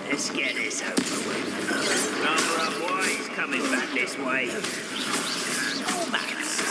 Let's get this over with. Number up wise coming back this way. Almost.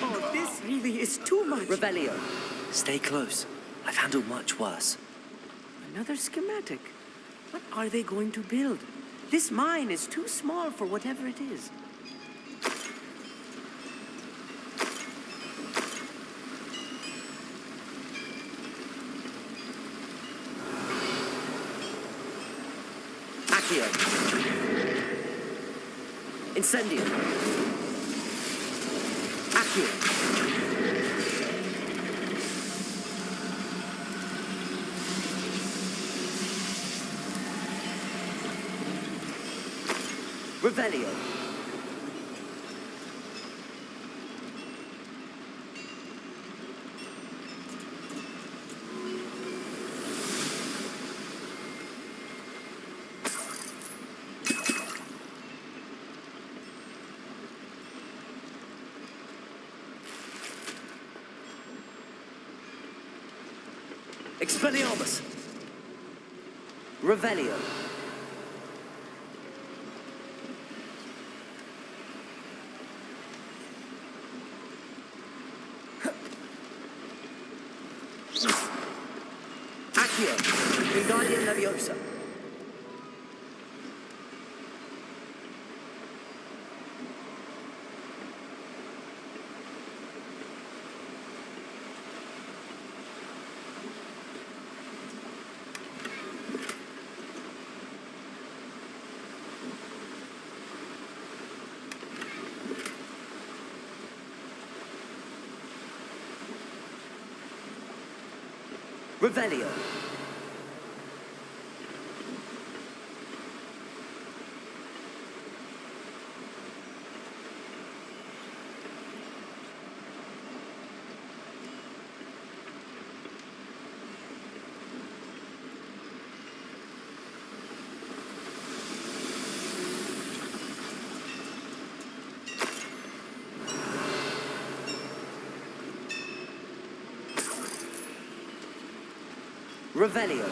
Oh, this really is too much. Revelio. Stay close. I've handled much worse. Another schematic. What are they going to build? This mine is too small for whatever it is. Accio. Incendio. Accio. Revelio. Expelliarmus. Revelio. Accio. Wingardium Leviosa. Revelio. Revelio.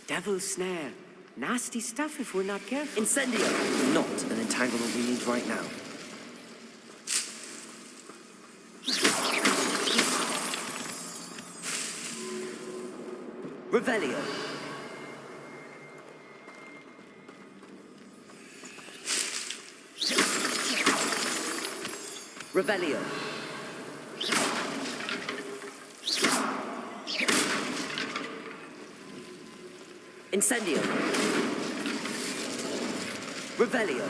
Devil's snare. Nasty stuff if we're not careful. Incendio. Not an entanglement we need right now. Revelio. Revelio. Incendio. Revelio.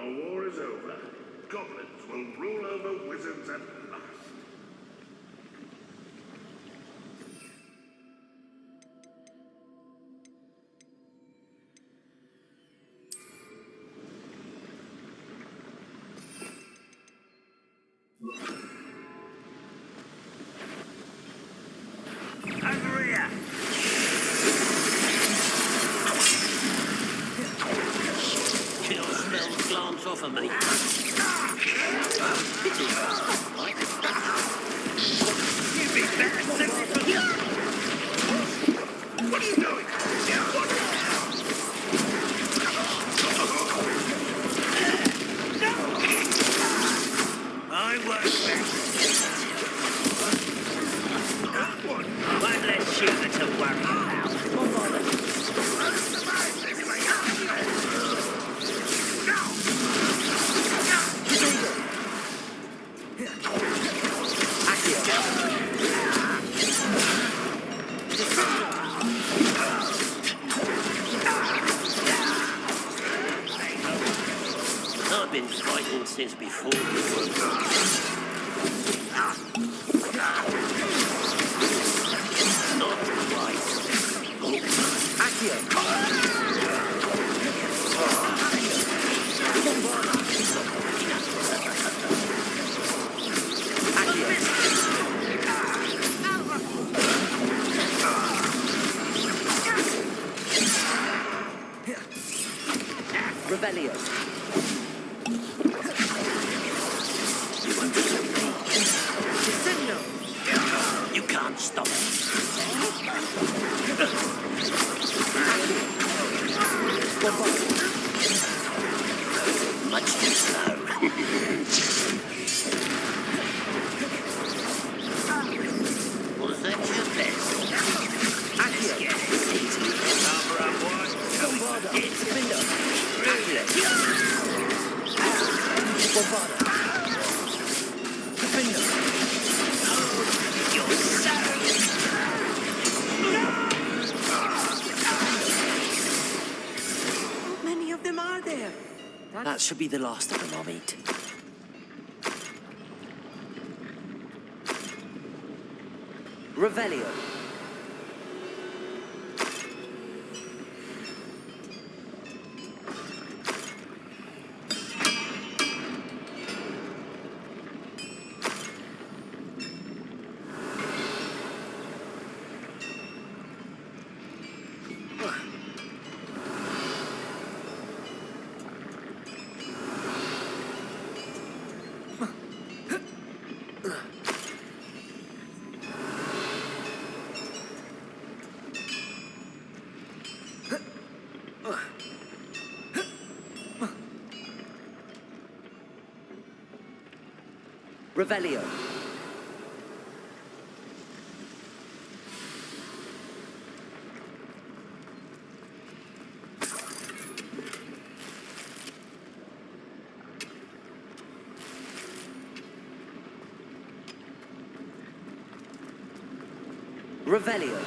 The war is over. Goblins will rule over wizards at last. Over here! Kill smell glance off of me. Pity. You'd be better suited for that. What are you doing? I work best. One less shooter to worry about. I've been fighting since before you were. Not twice. Revelio. You won't stop me. You can't stop me. Much too slow. Was that your best? Let's get it. Easy. Cover up, boy. It's You're so... How many of them are there? That should be the last of them I'll meet. Revelio. Revelio. Revelio.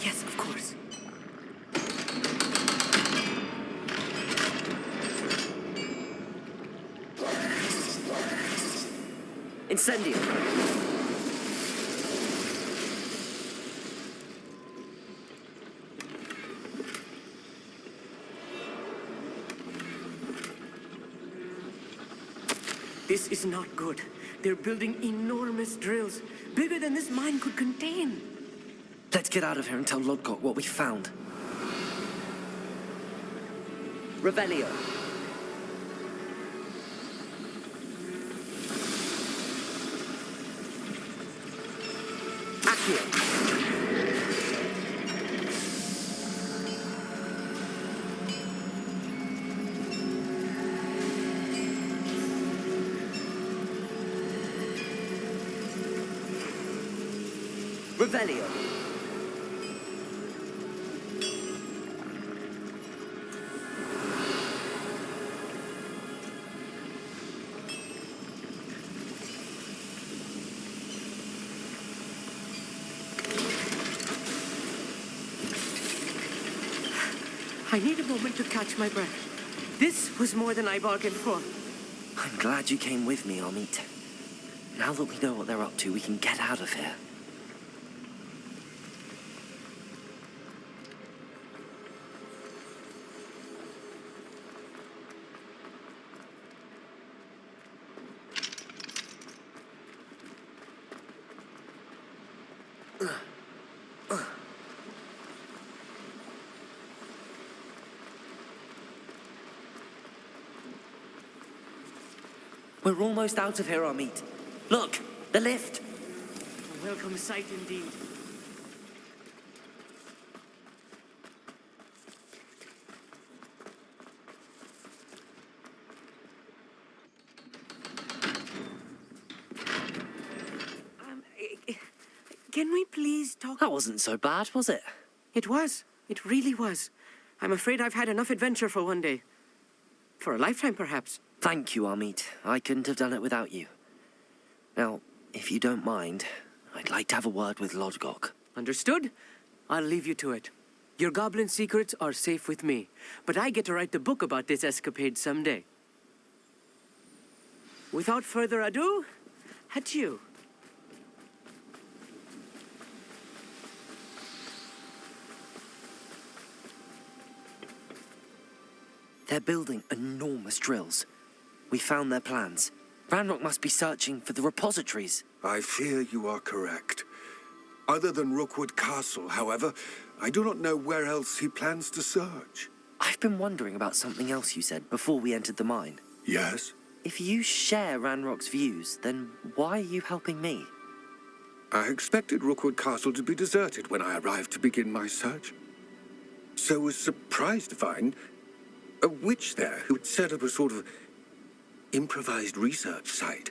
Yes, of course. Incendio. This is not good. They're building enormous drills, bigger than this mine could contain. Let's get out of here and tell Lodgott what we found. Revelio. Accio. Revelio. I need a moment to catch my breath. This was more than I bargained for. I'm glad you came with me, Amit. Now that we know what they're up to, we can get out of here. We're almost out of here, Amit. Look, the lift. A welcome sight indeed. Can we please talk? That wasn't so bad, was it? It was. It really was. I'm afraid I've had enough adventure for one day. For a lifetime, perhaps. Thank you, Amit. I couldn't have done it without you. Now, if you don't mind, I'd like to have a word with Lodgok. Understood? I'll leave you to it. Your goblin secrets are safe with me, but I get to write the book about this escapade someday. Without further ado, adieu. They're building enormous drills. We found their plans. Ranrock must be searching for the repositories. I fear you are correct. Other than Rookwood Castle, however, I do not know where else he plans to search. I've been wondering about something else you said before we entered the mine. Yes? If you share Ranrock's views, then why are you helping me? I expected Rookwood Castle to be deserted when I arrived to begin my search. So was surprised to find a witch there who had set up a sort of improvised research site.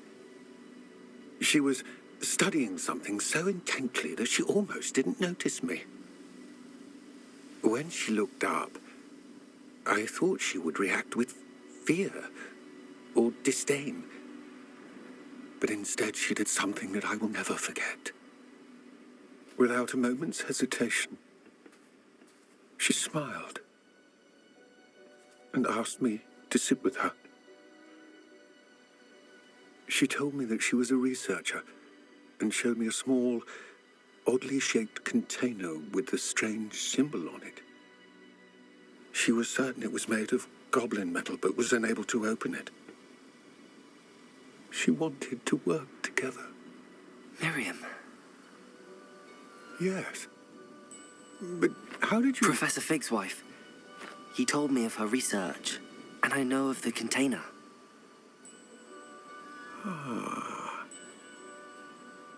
She was studying something so intently that she almost didn't notice me. When she looked up, I thought she would react with fear or disdain. But instead she did something that I will never forget. Without a moment's hesitation, she smiled and asked me to sit with her. She told me that she was a researcher and showed me a small, oddly shaped container with a strange symbol on it. She was certain it was made of goblin metal, but was unable to open it. She wanted to work together. Miriam. Yes. But how did you... Professor Fig's wife. He told me of her research, and I know of the container.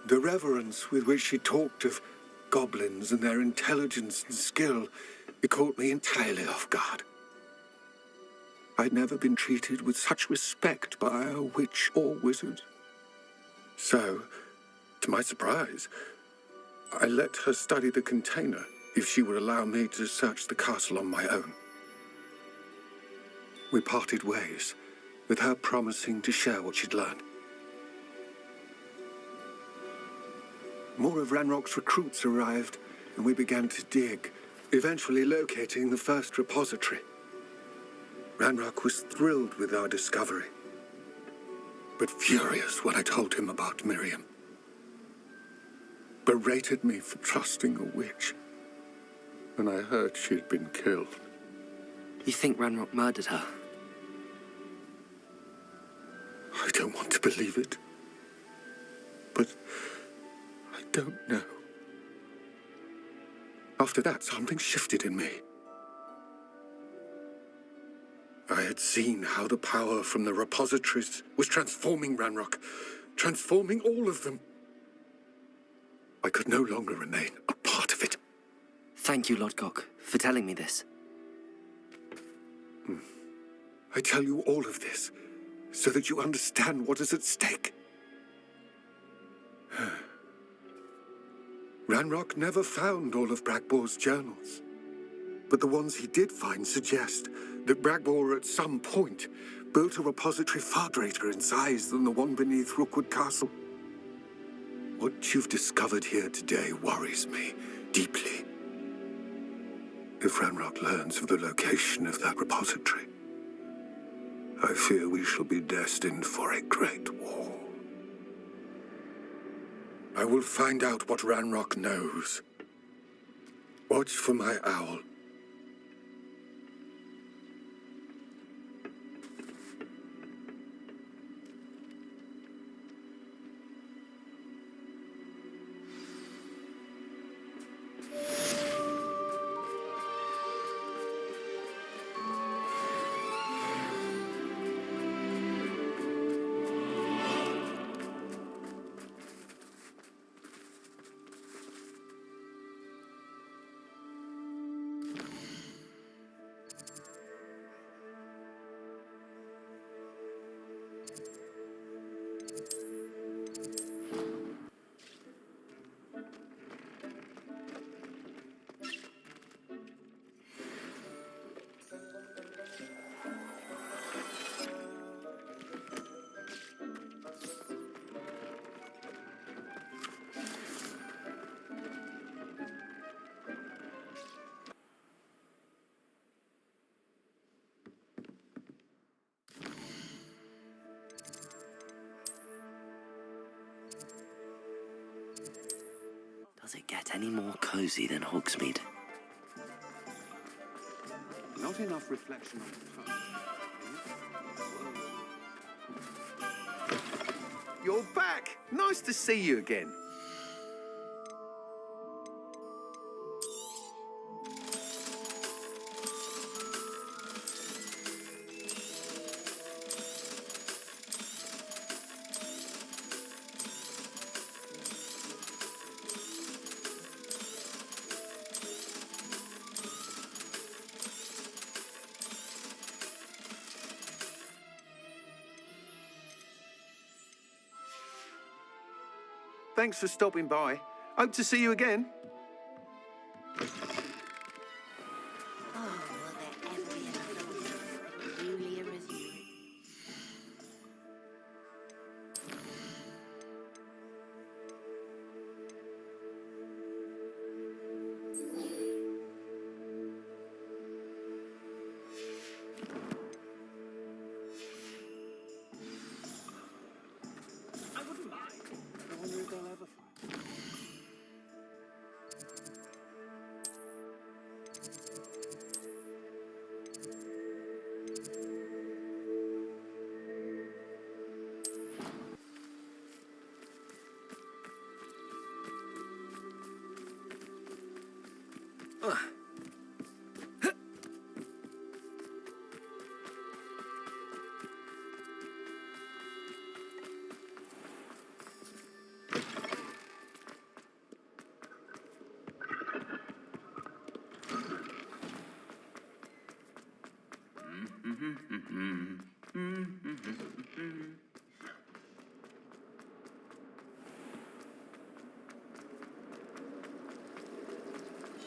The reverence with which she talked of goblins and their intelligence and skill, it caught me entirely off guard. I'd never been treated with such respect by a witch or wizard. So, to my surprise, I let her study the container if she would allow me to search the castle on my own. We parted ways, with her promising to share what she'd learned. More of Ranrock's recruits arrived, and we began to dig, eventually locating the first repository. Ranrock was thrilled with our discovery, but furious when I told him about Miriam. Berated me for trusting a witch when I heard she had been killed. You think Ranrock murdered her? I don't want to believe it, but I don't know. After that, something shifted in me. I had seen how the power from the repositories was transforming Ranrock, transforming all of them. I could no longer remain a part of it. Thank you, Lodgok, for telling me this. I tell you all of this so that you understand what is at stake. Ranrock never found all of Bragbor's journals, but the ones he did find suggest that Bragbor at some point built a repository far greater in size than the one beneath Rookwood Castle. What you've discovered here today worries me deeply. If Ranrock learns of the location of that repository, I fear we shall be destined for a great war. I will find out what Ranrock knows. Watch for my owl. Does it get any more cozy than Hogsmeade? Not enough reflection on the past. You're back! Nice to see you again. Thanks for stopping by. Hope to see you again. Oh, will there ever be another one? Julia resumed. I wouldn't mind. I wonder if they'll ever find.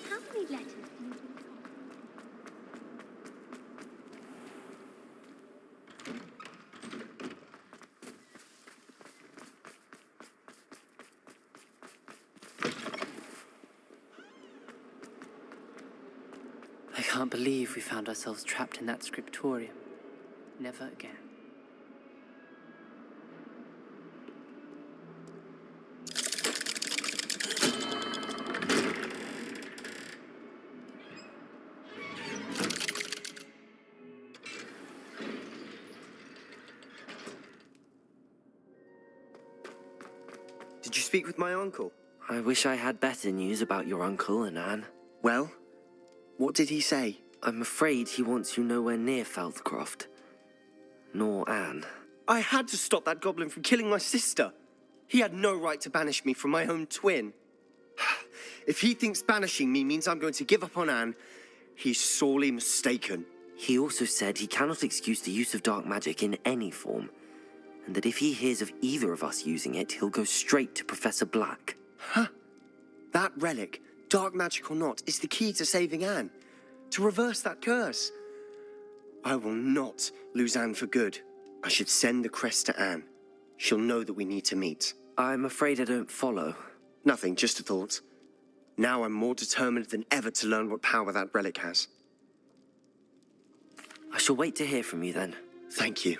How many letters do you think? I can't believe we found ourselves trapped in that scriptorium. Never again. Did you speak with my uncle? I wish I had better news about your uncle and Anne. Well, what did he say? I'm afraid he wants you nowhere near Feldcroft. Nor Anne. I had to stop that goblin from killing my sister. He had no right to banish me from my own twin. If he thinks banishing me means I'm going to give up on Anne, he's sorely mistaken. He also said he cannot excuse the use of dark magic in any form, and that if he hears of either of us using it, he'll go straight to Professor Black. That relic, dark magic or not, is the key to saving Anne. To reverse that curse. I will not lose Anne for good. I should send the crest to Anne. She'll know that we need to meet. I'm afraid I don't follow. Nothing, just a thought. Now I'm more determined than ever to learn what power that relic has. I shall wait to hear from you then. Thank you.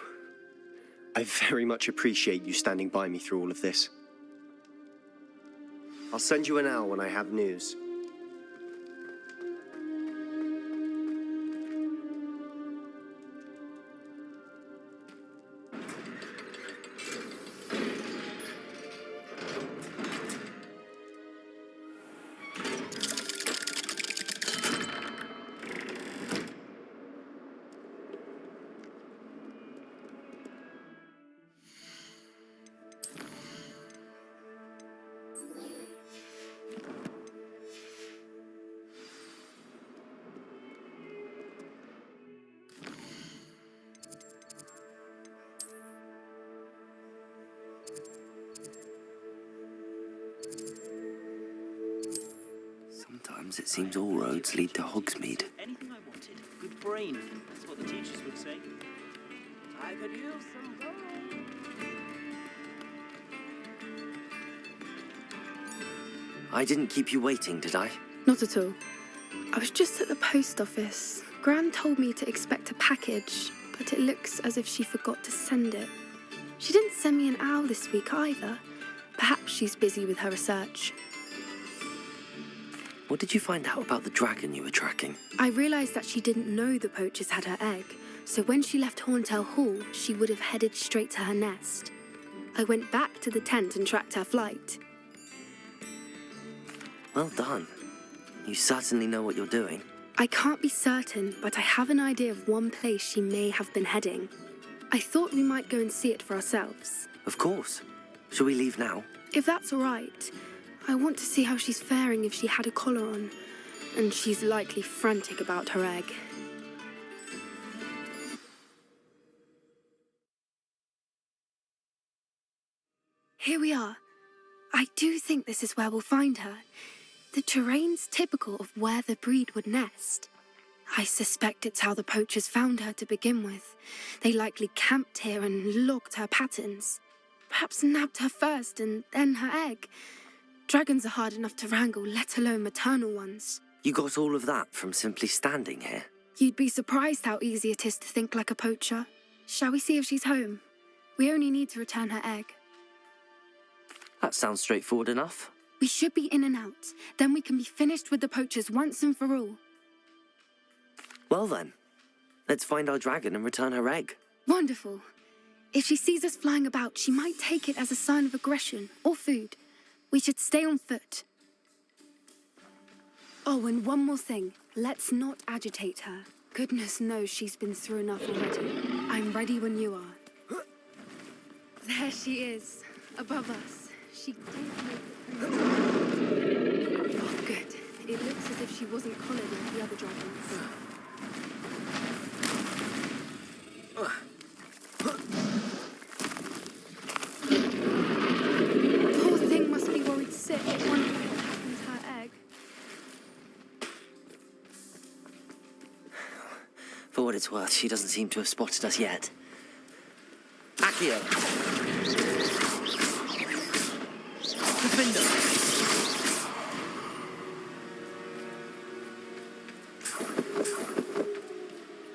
I very much appreciate you standing by me through all of this. I'll send you an owl when I have news. Sometimes it seems all roads lead to Hogsmeade. Anything I wanted. Good brain. That's what the teachers would say. I could use some gold. I didn't keep you waiting, did I? Not at all. I was just at the post office. Gran told me to expect a package, but it looks as if she forgot to send it. She didn't send me an owl this week either. Perhaps she's busy with her research. What did you find out about the dragon you were tracking? I realised that she didn't know the poachers had her egg, so when she left Horntail Hall, she would have headed straight to her nest. I went back to the tent and tracked her flight. Well done. You certainly know what you're doing. I can't be certain, but I have an idea of one place she may have been heading. I thought we might go and see it for ourselves. Of course. Shall we leave now? If that's all right. I want to see how she's faring if she had a collar on, and she's likely frantic about her egg. Here we are. I do think this is where we'll find her. The terrain's typical of where the breed would nest. I suspect it's how the poachers found her to begin with. They likely camped here and logged her patterns. Perhaps nabbed her first and then her egg. Dragons are hard enough to wrangle, let alone maternal ones. You got all of that from simply standing here? You'd be surprised how easy it is to think like a poacher. Shall we see if she's home? We only need to return her egg. That sounds straightforward enough. We should be in and out. Then we can be finished with the poachers once and for all. Well then, let's find our dragon and return her egg. Wonderful. If she sees us flying about, she might take it as a sign of aggression or food. We should stay on foot. Oh, and one more thing. Let's not agitate her. Goodness knows she's been through enough already. I'm ready when you are. There she is, above us. She did make it. Oh, good. It looks as if she wasn't collared like the other dragons. Poor thing must be worried sick, wondering what happened to her egg. For what it's worth, she doesn't seem to have spotted us yet. Accio! Defender!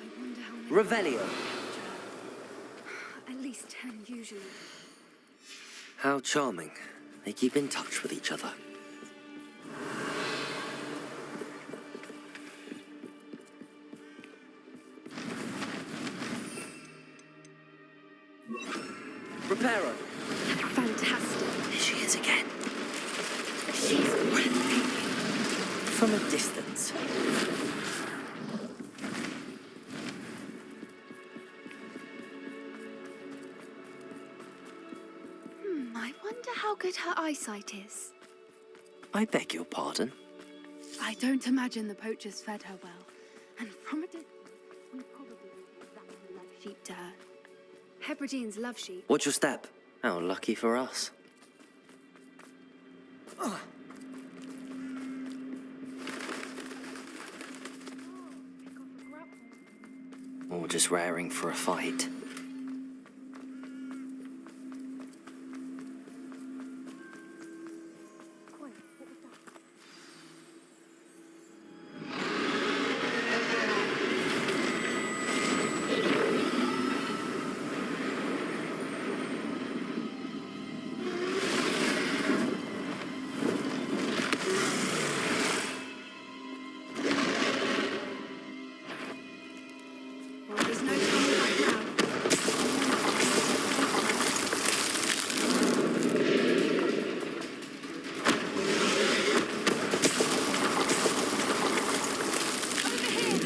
I wonder how many... Revelio! At least 10 usually. How charming. They keep in touch with each other. Reparo! Fantastic. Here she is again. She's breathtaking. From a distance. I wonder how good her eyesight is. I beg your pardon. I don't imagine the poachers fed her well. And from a distance, we probably exactly like sheep to her. Hebrideans love sheep. Watch your step. How lucky for us. just raring for a fight. Well, there's no turning back now. Over here!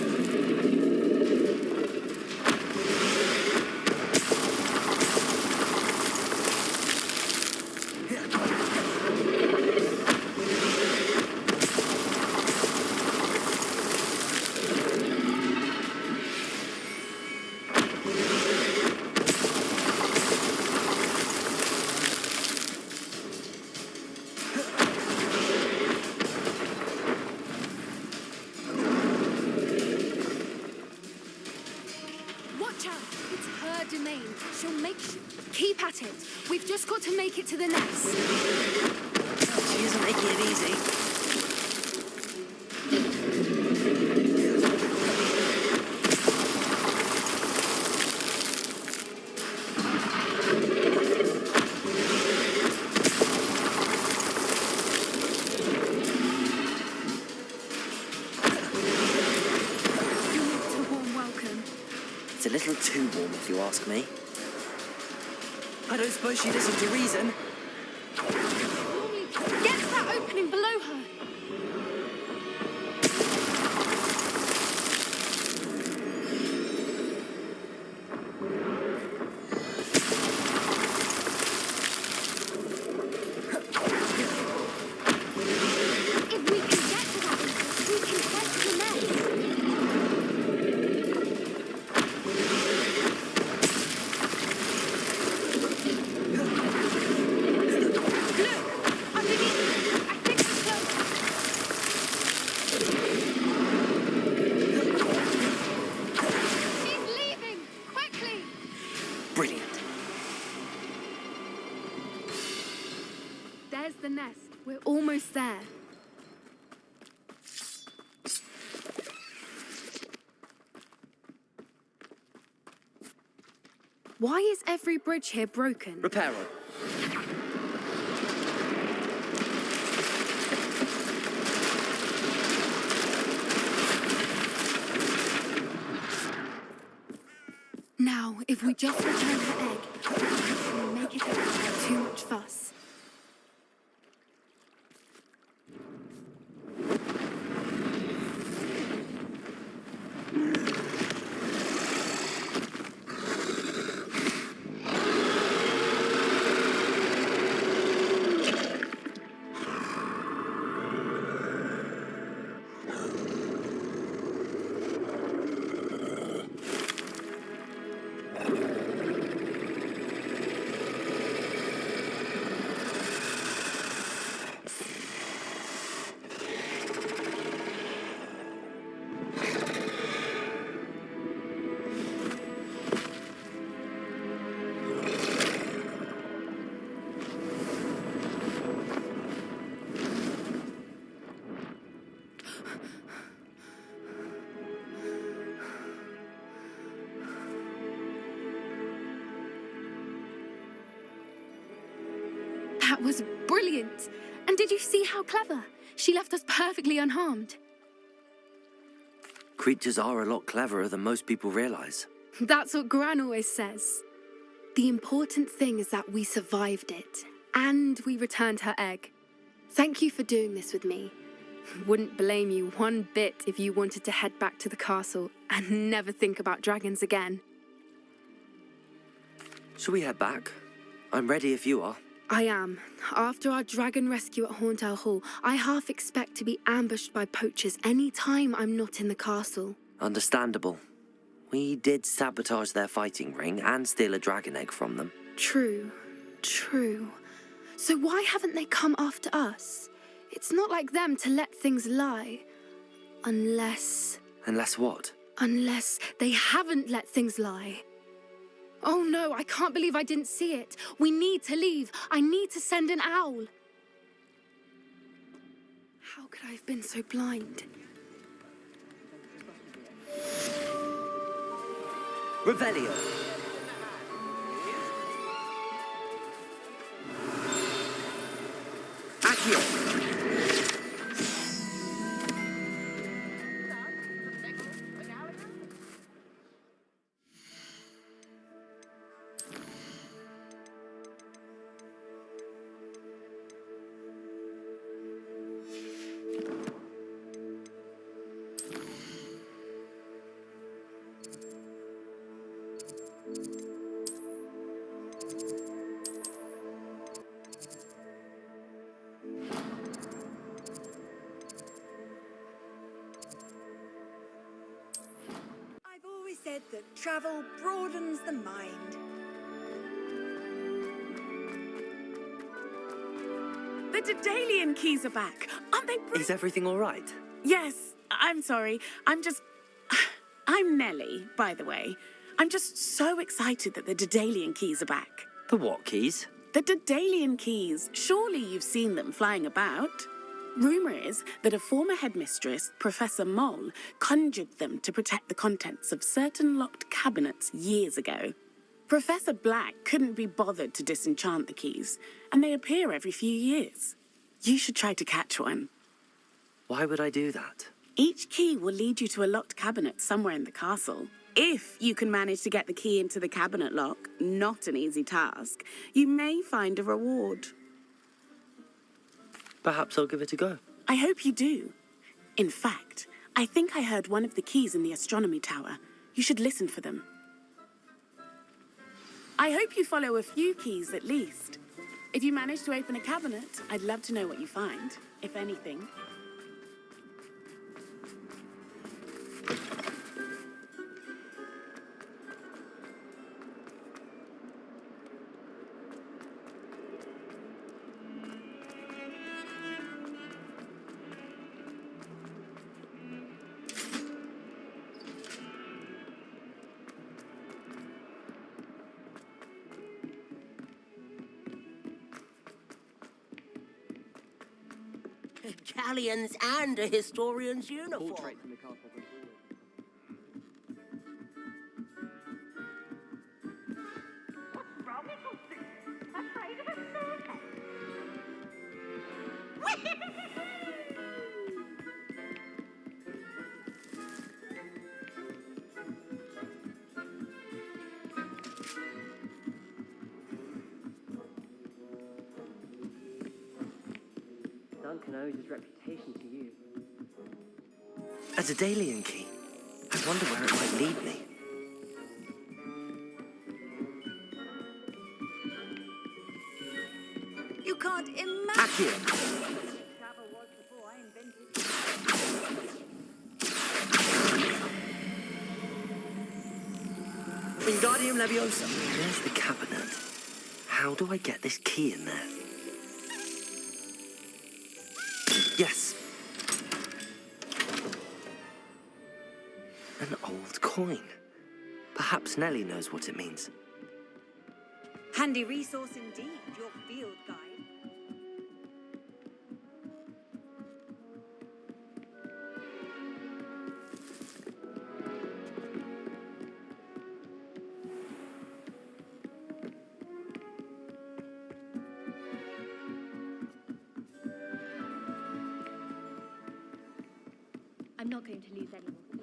Watch out! It's her domain. She'll make keep at it. We've just got to make it to the nest. She isn't making it easy. You're not a warm welcome. It's a little too warm, if you ask me. I don't suppose she listens to reason. Get to that opening below her. If we can get to that, we can get to the nest. Look, underneath. I think it's close. She's leaving. Quickly. Brilliant. There's the nest. We're almost there. Why is every bridge here broken? Reparo. Now, if we just return her egg, we'll make it up without too much fuss. That was brilliant. And did you see how clever? She left us perfectly unharmed. Creatures are a lot cleverer than most people realize. That's what Gran always says. The important thing is that we survived it, and we returned her egg. Thank you for doing this with me. Wouldn't blame you one bit if you wanted to head back to the castle and never think about dragons again. Shall we head back? I'm ready if you are. I am. After our dragon rescue at Hauntowl Hall, I half expect to be ambushed by poachers any time I'm not in the castle. Understandable. We did sabotage their fighting ring and steal a dragon egg from them. True. So why haven't they come after us? It's not like them to let things lie. Unless... Unless what? Unless they haven't let things lie. Oh no, I can't believe I didn't see it. We need to leave. I need to send an owl. How could I have been so blind? Revelio. Accio. I've always said that travel broadens the mind. The Daedalian keys are back. Aren't they Is everything all right? Yes, I'm sorry. I'm Nellie, by the way. I'm just so excited that the Daedalian keys are back. The what keys? The Daedalian keys. Surely you've seen them flying about. Rumour is that a former headmistress, Professor Moll, conjured them to protect the contents of certain locked cabinets years ago. Professor Black couldn't be bothered to disenchant the keys, and they appear every few years. You should try to catch one. Why would I do that? Each key will lead you to a locked cabinet somewhere in the castle. If you can manage to get the key into the cabinet lock, not an easy task, you may find a reward. Perhaps I'll give it a go. I hope you do. In fact, I think I heard one of the keys in the astronomy tower. You should listen for them. I hope you follow a few keys at least. If you manage to open a cabinet, I'd love to know what you find, if anything. Galleons and a historian's uniform. Duncan owes his reputation to you. A Daedalian key. I wonder where it might lead me. You can't imagine. Accio. Travel was before I invented. Wingardium Leviosa. There's the cabinet. How do I get this key in there? Yes. An old coin. Perhaps Nellie knows what it means. Handy resource indeed, your field guide. I'm not going to lose any more sleep.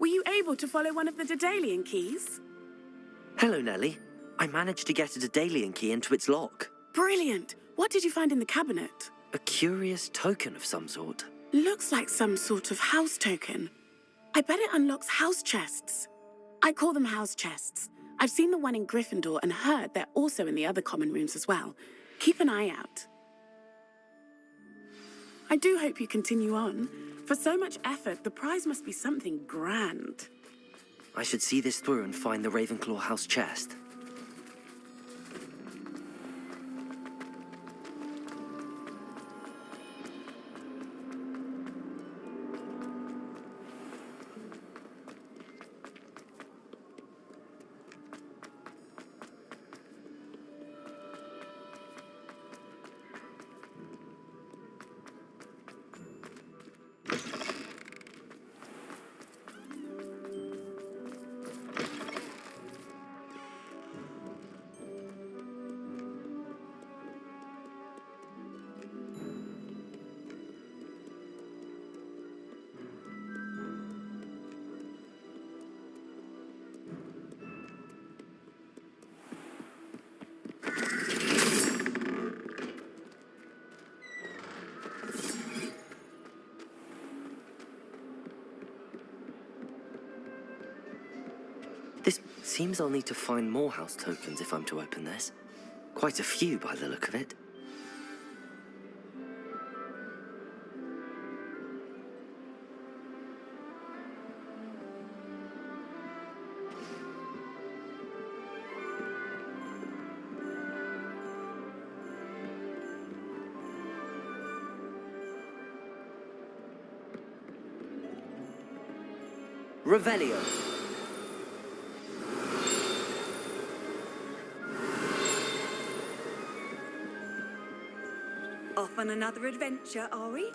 Were you able to follow one of the Daedalian keys? Hello, Nellie. I managed to get a Daedalian key into its lock. Brilliant! What did you find in the cabinet? A curious token of some sort. Looks like some sort of house token. I bet it unlocks house chests. I call them house chests. I've seen the one in Gryffindor and heard they're also in the other common rooms as well. Keep an eye out. I do hope you continue on. For so much effort, the prize must be something grand. I should see this through and find the Ravenclaw house chest. This seems I'll need to find more house tokens if I'm to open this. Quite a few by the look of it. Revelio. Off on another adventure, are we?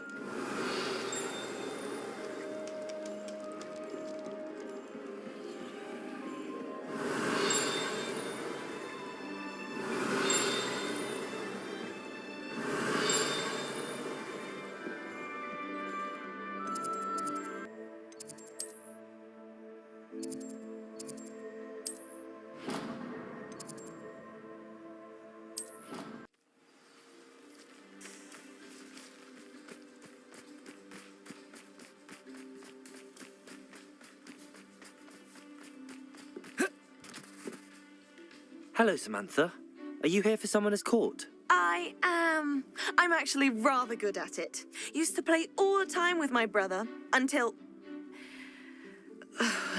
Hello, Samantha. Are you here for Summoner's Court? I am. I'm actually rather good at it. Used to play all the time with my brother until...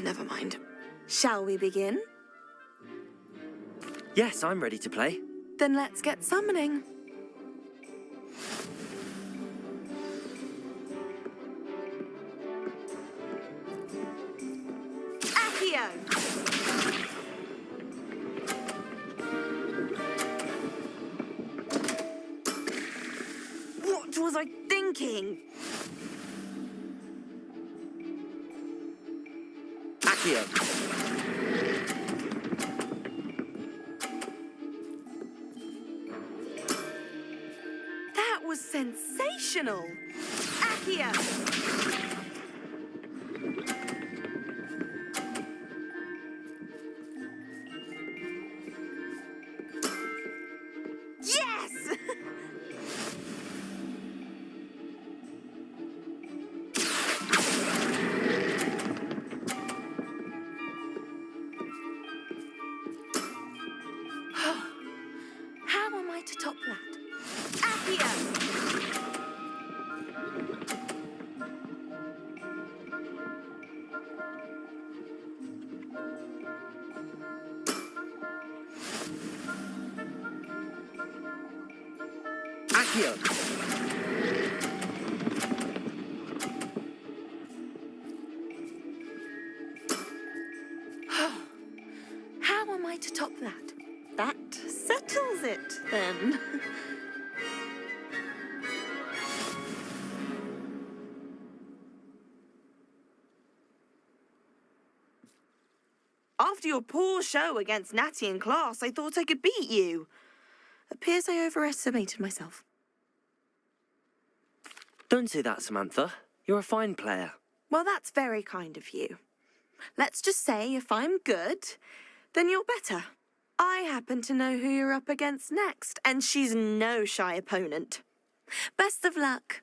Never mind. Shall we begin? Yes, I'm ready to play. Then let's get summoning. Accio! What was I thinking? Accio. That was sensational! Accio! Yes! How am I to top that? Accio! Accio. How am I to top that? That settles it, then. After your poor show against Natty in class, I thought I could beat you. Appears I overestimated myself. Don't say that, Samantha. You're a fine player. Well, that's very kind of you. Let's just say if I'm good, then you're better. I happen to know who you're up against next, and she's no shy opponent. Best of luck.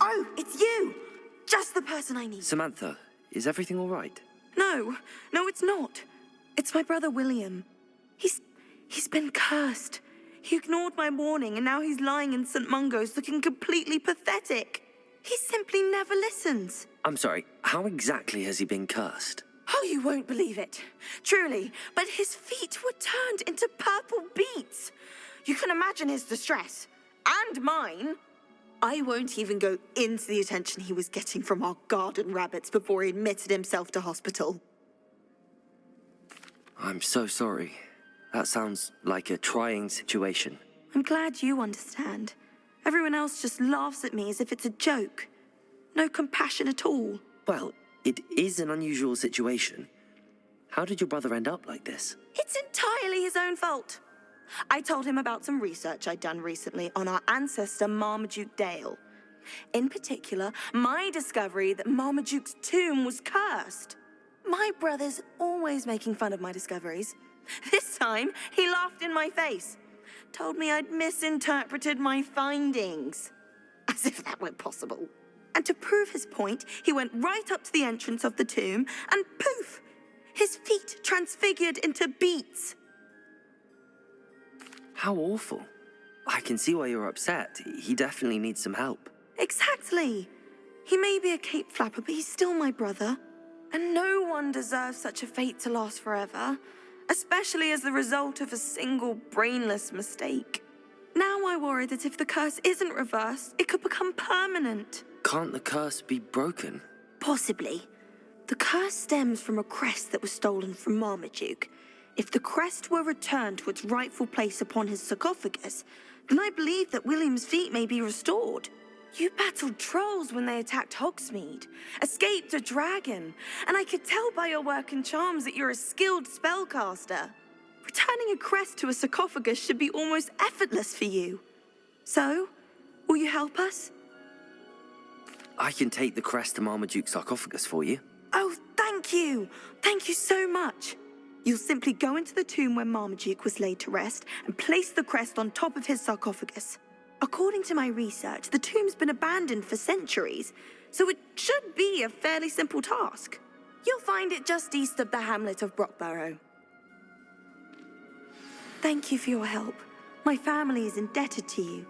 Oh, it's you! Just the person I need. Samantha, is everything all right? No, it's not. It's my brother William. He's been cursed. He ignored my warning and now he's lying in St. Mungo's looking completely pathetic. He simply never listens. I'm sorry, how exactly has he been cursed? Oh, you won't believe it. Truly, but his feet were turned into purple beets. You can imagine his distress. And mine. I won't even go into the attention he was getting from our garden rabbits before he admitted himself to hospital. I'm so sorry. That sounds like a trying situation. I'm glad you understand. Everyone else just laughs at me as if it's a joke. No compassion at all. Well, it is an unusual situation. How did your brother end up like this? It's entirely his own fault. I told him about some research I'd done recently on our ancestor Marmaduke Dale. In particular, my discovery that Marmaduke's tomb was cursed. My brother's always making fun of my discoveries. This time, he laughed in my face. Told me I'd misinterpreted my findings. As if that were possible. And to prove his point, he went right up to the entrance of the tomb and poof! His feet transfigured into beets. How awful. I can see why you're upset. He definitely needs some help. Exactly. He may be a cape flapper, but he's still my brother. And no one deserves such a fate to last forever, especially as the result of a single brainless mistake. Now I worry that if the curse isn't reversed, it could become permanent. Can't the curse be broken? Possibly. The curse stems from a crest that was stolen from Marmaduke. If the crest were returned to its rightful place upon his sarcophagus, then I believe that William's feet may be restored. You battled trolls when they attacked Hogsmeade, escaped a dragon, and I could tell by your work and charms that you're a skilled spellcaster. Returning a crest to a sarcophagus should be almost effortless for you. So, will you help us? I can take the crest to Marmaduke's sarcophagus for you. Oh, thank you! Thank you so much! You'll simply go into the tomb where Marmaduke was laid to rest and place the crest on top of his sarcophagus. According to my research, the tomb's been abandoned for centuries, so it should be a fairly simple task. You'll find it just east of the hamlet of Brockborough. Thank you for your help. My family is indebted to you.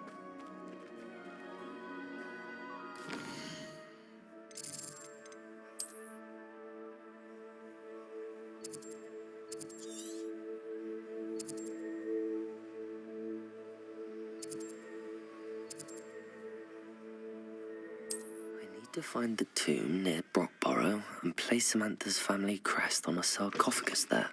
To find the tomb near Brockborough and place Samantha's family crest on a sarcophagus there.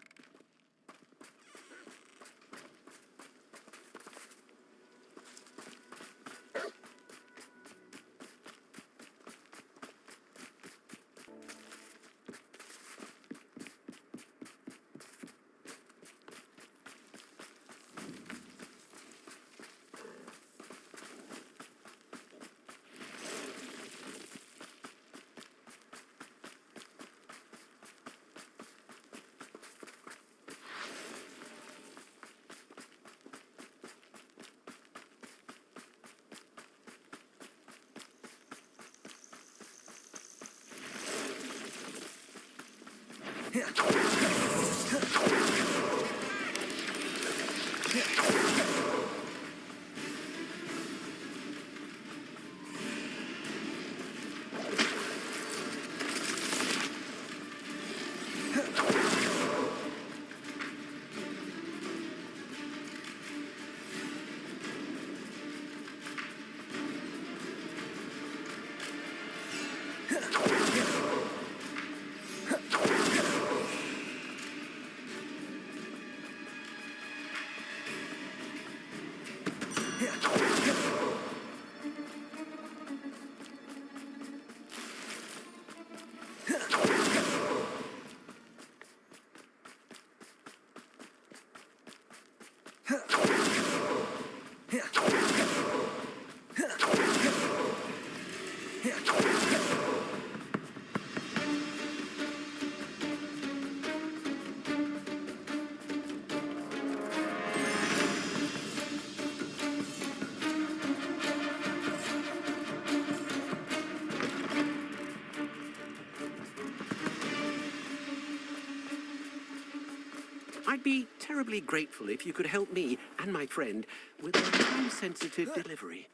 I'd be terribly grateful if you could help me and my friend with a time-sensitive delivery.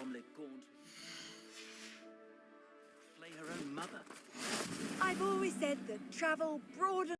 Omelette gaunt. Flay her own mother. I've always said that travel broadens